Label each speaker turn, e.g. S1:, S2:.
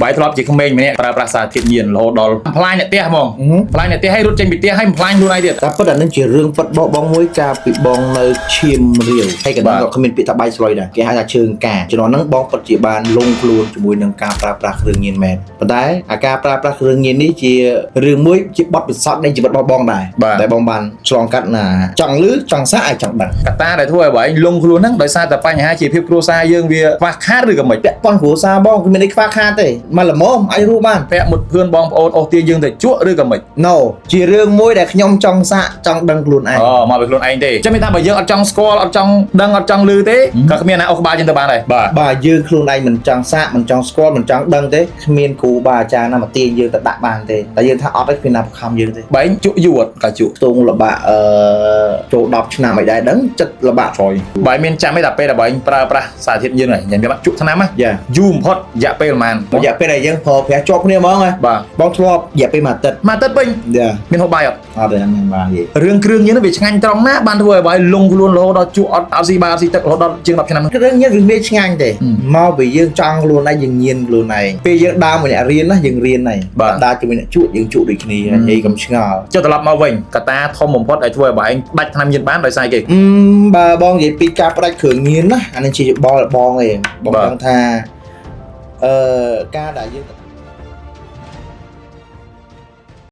S1: បាយធ្លាប់ជាក្មេងម្នាក់ប្រើប្រាស់សារធាតុញៀនរហូតដល់ផ្លាញអ្នកផ្ទះហ្មងផ្លាញអ្នកផ្ទះឲ្យរត់ចេញពីផ្ទះឲ្យផ្លាញខ្លួនឯងទៀត
S2: តែពិតអានឹងជារឿងពិតបងមួយកាលពីបងនៅឈាមរាវហើយកណ្ដឹងក៏គ្មានពាក្យថាបាយស្រុយដែរគេហៅថាជើងការជំនាន់ហ្នឹងបងពិតជាបានលងខ្លួនជាមួយនឹងការប្រើប្រាស់គ្រឿងញៀនមែនប៉ុន្តែអាការប្រើប្រាស់គ្រឿងញៀននេះជារឿងមួយជាបទពិសោធន៍នៃជីវិតរបស់បងដែរតែបងបានឆ្លងកាត់ណាចង់លឺចង់សាកឲ្យចង់ដឹង
S1: កត្តាដែលធ្វើឲ្យបងលងខ្លួនហ្នឹងដោយសារតែបញ្ហាជីវភាពគ្រួសារយើងវាខ្វះខាតឬក៏មិន
S2: ពាក់ព័ន្ធគ្រួសារបងគ្មានអីខ្វះខាតទេមកល្មមអាចរស់បាន
S1: ពាក់មុតភឿនបងប្អូនអូសទាញយើងទៅជក់ឬក៏មិន
S2: No ជារឿងមួយដែលខ្ញុំចង់សាកចង់ដឹងខ្លួនឯង
S1: មកពីខ្លួនឯងទេចាំមានថាបើយើងអត់ចង់ស្គាល់អត់ចង់ដឹងអត់ចង់លឺទេក៏គ្មានណាអូសក្បាលយើងទៅបានដែរ
S2: បាទយើងខ្លួនឯងមិនចង់សាកមិនចង់ស្គាល់មិនចង់ដឹងទេគ្មានគ្រូបាអាចារ្យណាមកទាញយើងទៅដាក់បានទេតែយើងថាអត់ទេគ្មានណាបង្ខំយើងទេ
S1: បែងជក់យូរអត់ក៏ជក់
S2: ខ្ទង់លបាក់ចូល10ឆ្នាំអីដែរដឹងចិត្តលបាក់ស្រយ
S1: បែងមានចាំទេតែពេលដែលបែងប្រើប្រាស់សារធាតុញៀនហ្នឹងញ៉ាំវាបាក់ជក់ឆ្នាំណាយូរបំផុតរយៈពេលប៉ុន្មាន
S2: រយៈពេលដែលយើងប្រើប្រាស់ជាប់គ្នាហ្មងបងធ្លាប់រយៈពេលមួយអាទិត្យ
S1: វិញមានហូបបាយអត់
S2: ទេមានបាយទេ
S1: រឿងគ្រឿងញៀនវាឆ្ងាញ់ត្រង់ណាបានធ្វើឲ្យបាយលងខ្លួនរហូតដល់ជក់អត់ស៊ីបាយអត់ស៊ីទឹករហូតដល់ជាង10ឆ្នាំ
S2: គ្រឿងញៀនវាមានឆ្ងាញ់ទេមកពីយើងចង់ខ្លួនឯងយើងញៀនខ្លួនឯងពេលយើងដើរម្នាក់រៀនណាយើងរៀនហើយដើរជាមួយអ្នកជក់យើងជក់ដូចគ្នានិយាយកុំឆ្ងល់
S1: ចុះត្រឡប់មកវិញកត្តាធំបំផុតឲ្យធ្វើឲ្យបាយដាច់ថ្នាំញៀនបានដោយសារគេ
S2: បើបងនិយាយពីការផ្ដាច់គ្រឿងញៀនណាអានេះជាបលបងឯងបងដឹងថាការដែលយើង